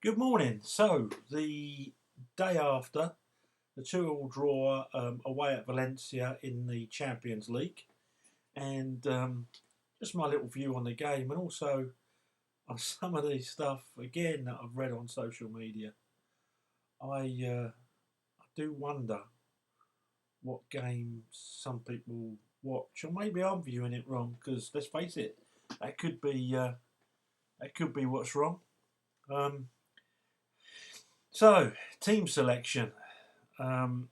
Good morning. So, the day after the 2-all draw away at Valencia in the Champions League, and just my little view on the game, and also on some of the stuff again that I've read on social media. I do wonder what games some people watch, or maybe I'm viewing it wrong. Because let's face it, that could be what's wrong. Um, so, team selection. Um,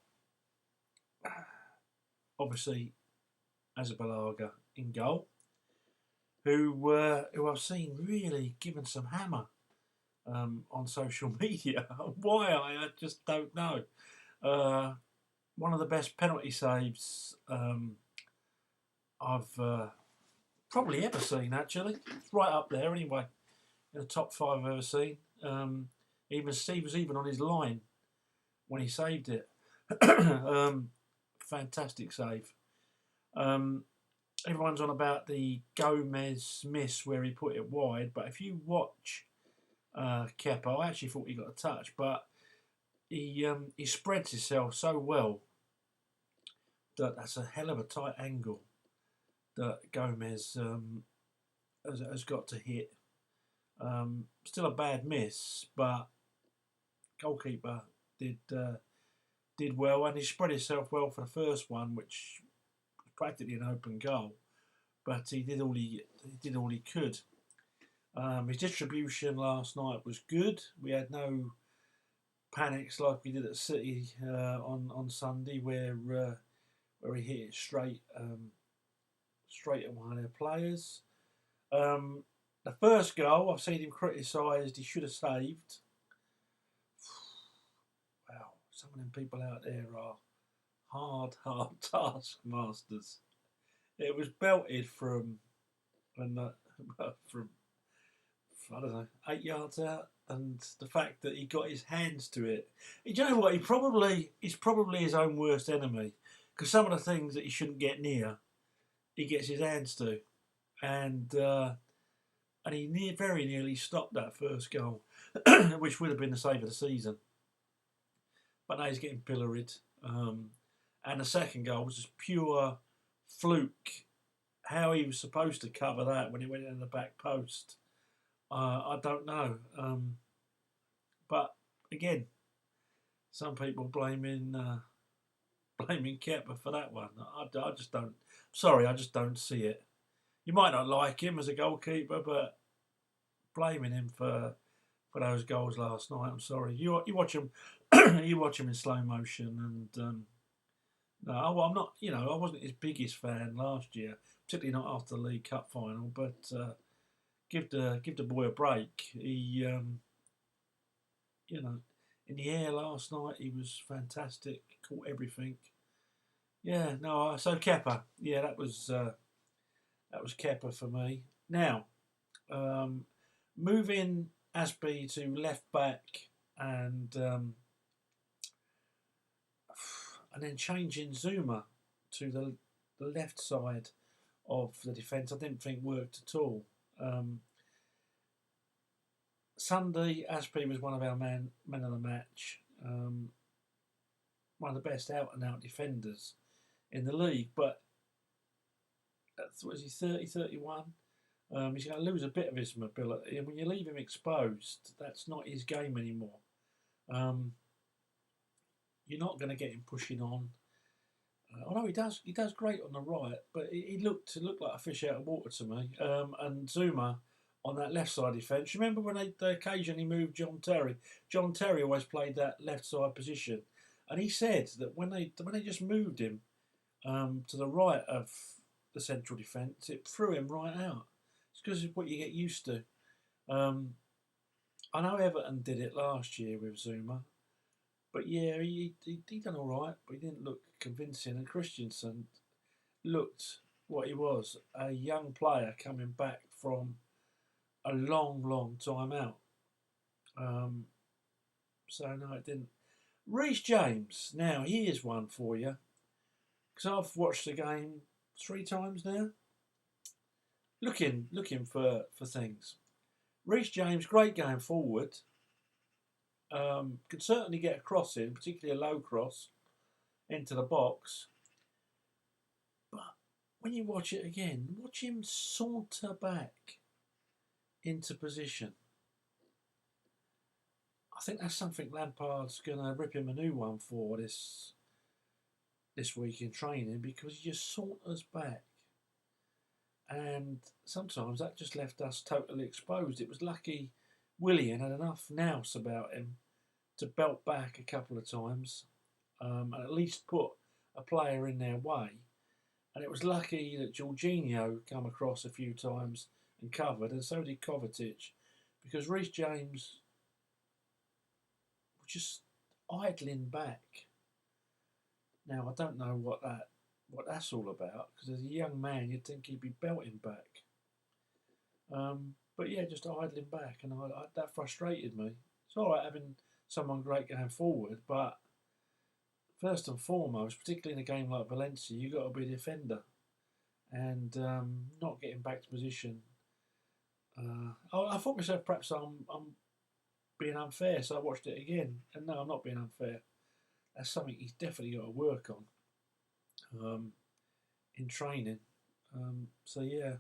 Obviously, Azabalaga in goal, who I've seen really giving some hammer on social media. Why I just don't know. Uh, One of the best penalty saves I've probably ever seen. Actually, it's right up there anyway in the top five I've ever seen. Even Steve was even on his line when he saved it. Fantastic save. Um, Everyone's on about the Gomez miss where he put it wide, but if you watch Kepa, I actually thought he got a touch, but he spreads himself so well that that's a hell of a tight angle that Gomez has got to hit. Still a bad miss, but goalkeeper did did well, and he spread himself well for the first one, which was practically an open goal. But he did all he could. His distribution last night was good. We had no panics like we did at City on Sunday, where he hit it straight at one of their players. Um, the first goal, I've seen him criticised. He should have saved. Wow, some of them people out there are hard taskmasters. It was belted from I don't know 8 yards out, and the fact that he got his hands to it. You know what? He's probably his own worst enemy, because some of the things that he shouldn't get near, he gets his hands to, and he very nearly stopped that first goal, which would have been the save of the season. But now he's getting pilloried, and the second goal was just pure fluke. How he was supposed to cover that when he went in the back post, I don't know. But again, some people blaming Kepa for that one. I just don't. Sorry, I just don't see it. You might not like him as a goalkeeper, but blaming him for those goals last night. I'm sorry. You watch him, you watch him in slow motion, and no, I'm not. I wasn't his biggest fan last year, particularly not after the League Cup final. But give the boy a break. He in the air last night, he was fantastic. Caught everything. Yeah, no. So Kepa, yeah, that was Kepa for me. Now, um, moving Asby to left back, and and then changing Zuma to the left side of the defence. I didn't think worked at all. Um, Sunday, Asprey was one of our men of the match. One of the best out and out defenders in the league. But was he 30, 31? He's going to lose a bit of his mobility. And when you leave him exposed, that's not his game anymore. You're not going to get him pushing on. Although he does great on the right, but he looked like a fish out of water to me. And Zuma on that left side defence. Remember when they occasionally moved John Terry? John Terry always played that left side position, and he said that when they just moved him to the right of the central defence, it threw him right out. It's because of what you get used to. I know Everton did it last year with Zuma, but yeah, he done all right, but he didn't look convincing. And Christensen looked what he was, a young player coming back from a long time out. Um, so no, it didn't. Reece James, now he is one for you, because I've watched the game 3 times now, looking for things. Reece James, great going forward, Could certainly get a cross in, particularly a low cross, into the box. But when you watch it again, watch him saunter back into position. I think that's something Lampard's going to rip him a new one for this week in training, because he just saunters back. And sometimes that just left us totally exposed. It was lucky Willian had enough nous about him to belt back a couple of times, and at least put a player in their way. And it was lucky that Jorginho come across a few times and covered, and so did Kovacic, because Reece James was just idling back. Now I don't know what that's all about, because as a young man you'd think he'd be belting back. But yeah, just idling back, and that frustrated me. It's all right having someone great going forward, but first and foremost, particularly in a game like Valencia, you've got to be a defender, and not getting back to position. I thought myself perhaps I'm being unfair, so I watched it again, and no, I'm not being unfair. That's something he's definitely got to work on in training. So yeah,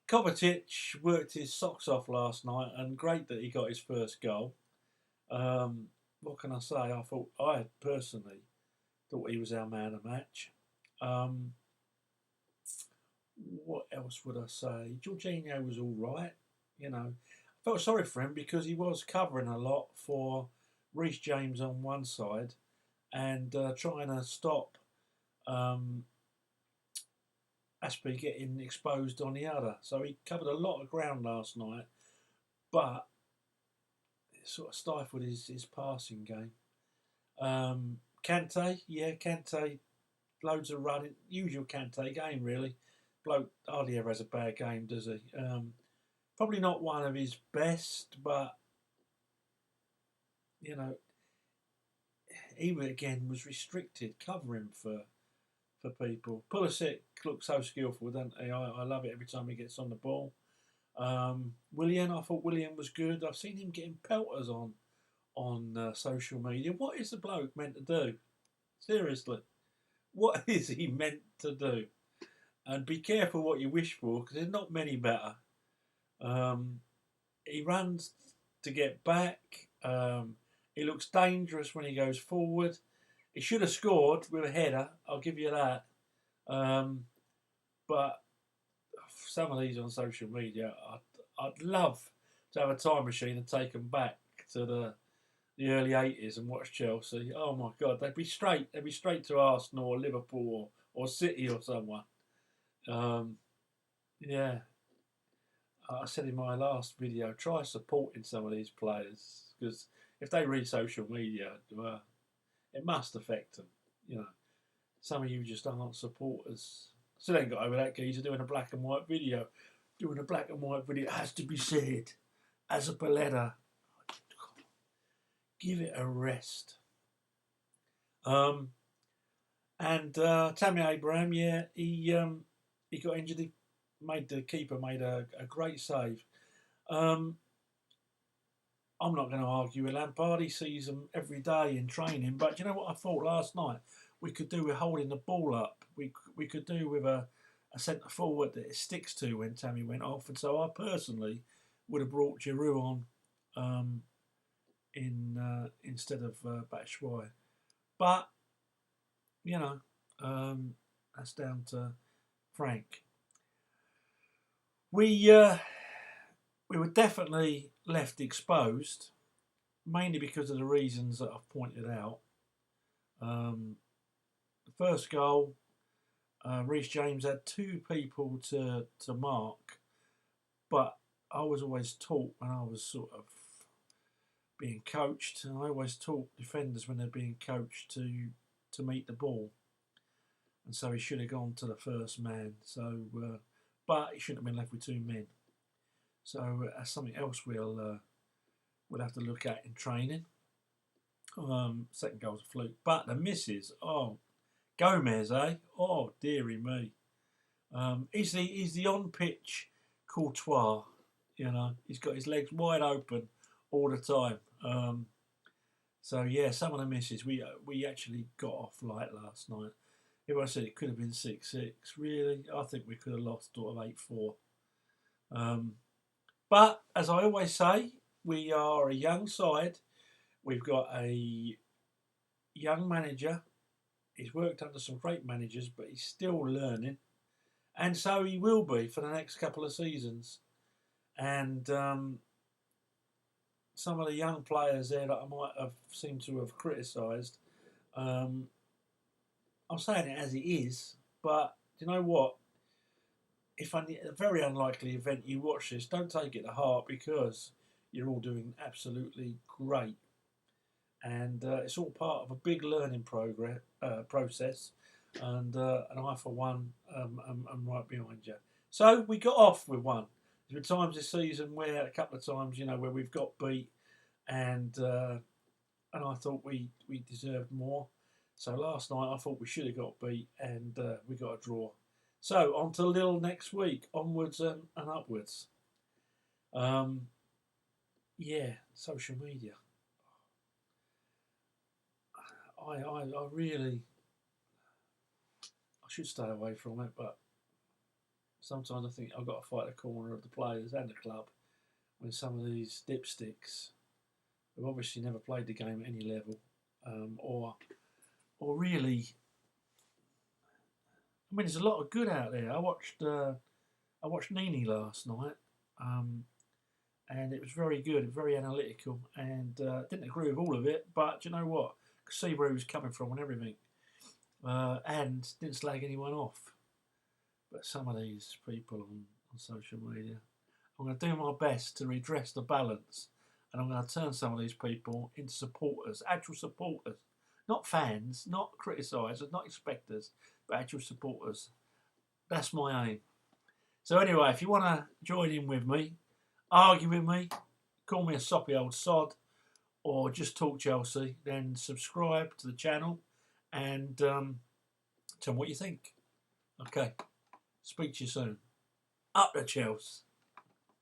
Kovacic worked his socks off last night, and great that he got his first goal. What can I say? I personally thought he was our man of the match. What else would I say? Jorginho was all right. I felt sorry for him because he was covering a lot for Reece James on one side and trying to stop Aspie getting exposed on the other. So he covered a lot of ground last night, but it sort of stifled his passing game. Kante, loads of running, usual Kante game really. Bloke hardly ever has a bad game, does he? Probably not one of his best, but he again was restricted covering for people. Pulisic looks so skillful, doesn't he? I love it every time he gets on the ball. Willian, I thought Willian was good. I've seen him getting pelters on social media. What is the bloke meant to do? Seriously, what is he meant to do? And be careful what you wish for, because there's not many better. He runs to get back. He looks dangerous when he goes forward. He should have scored with a header, I'll give you that. But some of these on social media, I'd love to have a time machine and take them back to the early 80s and watch Chelsea. Oh my God, they'd be straight to Arsenal or Liverpool or City or someone. Yeah, I said in my last video, try supporting some of these players, because if they read social media, it must affect them. Some of you just aren't supporters. Still ain't got over that geezer doing a black and white video. Doing a black and white video, it has to be said, as a Paletta. Give it a rest. And Tammy Abraham, yeah, he got injured. The keeper made a great save. I'm not going to argue with Lampard. He sees them every day in training. But you know what I thought last night? We could do with holding the ball up. We could do with a centre forward that it sticks to when Tammy went off. And so I personally would have brought Giroud on instead of Batshuayi. But that's down to Frank. We were definitely left exposed, mainly because of the reasons that I've pointed out. The first goal, Reece James had two people to mark, but I was always taught when I was sort of being coached, and I always taught defenders when they're being coached to meet the ball, and so he should have gone to the first man. So, but he shouldn't have been left with two men. So that's something else we'll have to look at in training. Second goal's a fluke, but the misses. Oh, Gomez, eh? Oh, dearie me. He's the on pitch Courtois. He's got his legs wide open all the time. So yeah, some of the misses we actually got off light last night. Everyone said it could have been 6-6. Really, I think we could have lost sort of 8-4. But as I always say, we are a young side. We've got a young manager. He's worked under some great managers, but he's still learning, and so he will be for the next couple of seasons. And some of the young players there that I might have seemed to have criticised, um, I'm saying it as it is. But do you know what? If a very unlikely event you watch this, don't take it to heart because you're all doing absolutely great, and it's all part of a big learning process. And I, for one, am right behind you. So we got off with one. There's been times this season where a couple of times, where we've got beat, and I thought we deserved more. So last night I thought we should have got beat, and we got a draw. So on to Lille next week, onwards and upwards. Yeah, social media. I really, I should stay away from it, but sometimes I think I've got to fight the corner of the players and the club when some of these dipsticks who obviously never played the game at any level, or really, I mean, there's a lot of good out there. I watched Nini last night, and it was very good, very analytical, and didn't agree with all of it, but you know what? Could see where he was coming from and everything, and didn't slag anyone off. But some of these people on social media, I'm going to do my best to redress the balance, and I'm going to turn some of these people into supporters, actual supporters, not fans, not criticisers, not expectors, but actual supporters. That's my aim. So anyway, if you want to join in with me, argue with me, call me a soppy old sod, or just talk Chelsea, then subscribe to the channel and tell me what you think. Okay, speak to you soon. Up the Chelsea.